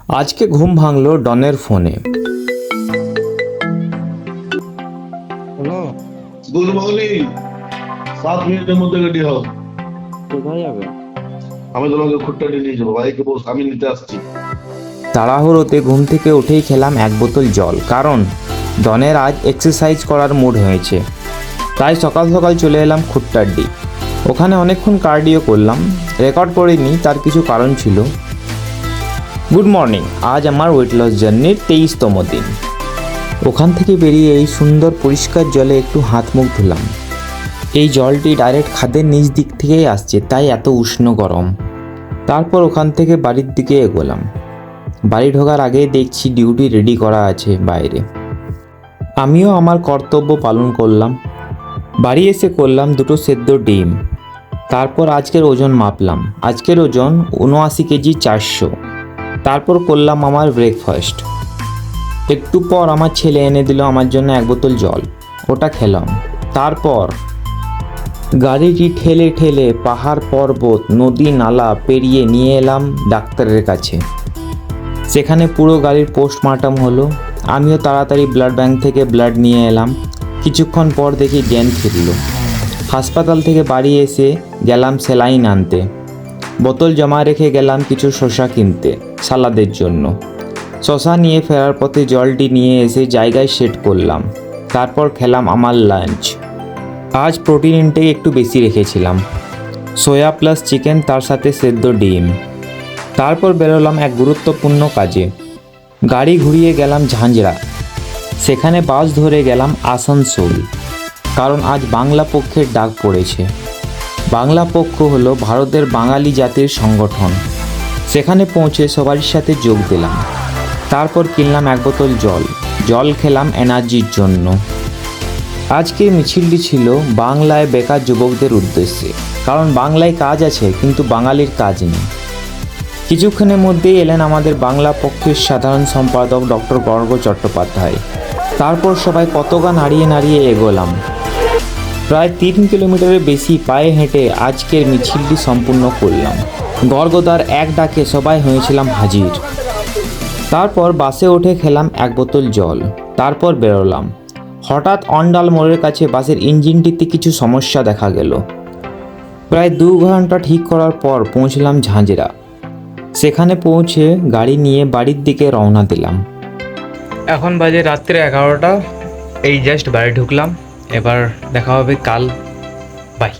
আজকে ঘুম ভাঙলো ডনের ফোনে। হ্যালো। Good morning. 7 মিনিটের মধ্যে রেডি হও। কোথায় যাবে? আমি তোমাকে খুঁটটাটি নিয়ে যাবো, ভাইকে বস আমি নিতে আসছি। তাড়াহুড়োতে ঘুম থেকে উঠেই খেলাম এক বোতল জল, কারণ ডনের আজ এক্সারসাইজ করার মুড হয়েছে। তাই সকাল সকাল চলে এলাম খুট্টাড্ডি। ওখানে অনেকক্ষণ কার্ডিও করলাম, রেকর্ড করিনি, তার কিছু কারণ ছিল। গুড মর্নিং, আজ আমার ওয়েট লস জার্নির 23তম দিন। ওখান থেকে বেরিয়ে এই সুন্দর পরিষ্কার জলে একটু হাত মুখ ধুলাম। এই জলটি ডাইরেক্ট খাদের নিচ দিক থেকেই আসছে, তাই এত উষ্ণ গরম। তারপর ওখান থেকে বাড়ির দিকে এগোলাম। বাড়ি ঢোকার আগেই দেখছি ডিউটি রেডি করা আছে বাইরে। আমিও আমার কর্তব্য পালন করলাম। বাড়ি এসে করলাম দুটো সেদ্ধ ডিম। তারপর আজকের ওজন মাপলাম। আজকের ওজন 79 কেজি 400। তারপর করলাম আমার ব্রেকফাস্ট। একটু পর আমার ছেলে এনে দিল আমার জন্য এক বোতল জল, ওটা খেলাম। তারপর গাড়িটি ঠেলে ঠেলে পাহাড় পর্বত নদী নালা পেরিয়ে নিয়ে এলাম ডাক্তারের কাছে। সেখানে পুরো গাড়ির পোস্টমর্টম হলো। আমিও তাড়াতাড়ি ব্লাড ব্যাংক থেকে ব্লাড নিয়ে এলাম। কিছুক্ষণ পর দেখি জ্ঞান ফিরল। হাসপাতাল থেকে বাড়ি এসে গেলাম স্যালাইন আনতে। বোতল জমা রেখে গেলাম কিছু শসা কিনতে সালাদের জন্য। শসা নিয়ে ফেরার পথে জলটি নিয়ে এসে জায়গায় সেট করলাম। তারপর খেলাম আমার লাঞ্চ। আজ প্রোটিন ইনটেক একটু বেশি রেখেছিলাম, সোয়া প্লাস চিকেন, তার সাথে সেদ্ধ ডিম। তারপর বেরোলাম এক গুরুত্বপূর্ণ কাজে। গাড়ি ঘুরিয়ে গেলাম ঝাঁঝরা। সেখানে বাস ধরে গেলাম আসানসোল, কারণ আজ বাংলা পক্ষের ডাক পড়েছে। বাংলা পক্ষ হলো ভারতের বাঙালি জাতির সংগঠন। সেখানে পৌঁছে সবার সাথে যোগ দিলাম। তারপর কিনলাম এক বোতল জল। জল খেলাম এনার্জির জন্য। আজকের মিছিলটি ছিল বাংলায় বেকার যুবকদের উদ্দেশ্যে, কারণ বাংলায় কাজ আছে কিন্তু বাঙালির কাজ নেই। কিছুক্ষণের মধ্যেই এলেন আমাদের বাংলা পক্ষের সাধারণ সম্পাদক ডক্টর গর্গ চট্টোপাধ্যায়। তারপর সবাই পতাকা নাড়িয়ে নাড়িয়ে এগোলাম। প্রায় 3 কিলোমিটারের বেশি পায়ে হেঁটে আজকের মিছিলটি সম্পূর্ণ করলাম। গর্গদার এক ডাকে সবাই হয়েছিলাম হাজির। তারপর বাসে উঠে খেলাম এক বোতল জল। তারপর বেরোলাম। হঠাৎ অন্ডাল মোড়ের কাছে বাসের ইঞ্জিনটিতে কিছু সমস্যা দেখা গেল। প্রায় 2 ঘন্টা ঠিক করার পর পৌঁছলাম ঝাঁঝরা। সেখানে পৌঁছে গাড়ি নিয়ে বাড়ির দিকে রওনা দিলাম। এখন বাজে রাত্রে 11টা। এই জাস্ট বাড়ি ঢুকলাম। এবার দেখা হবে কাল। বাই।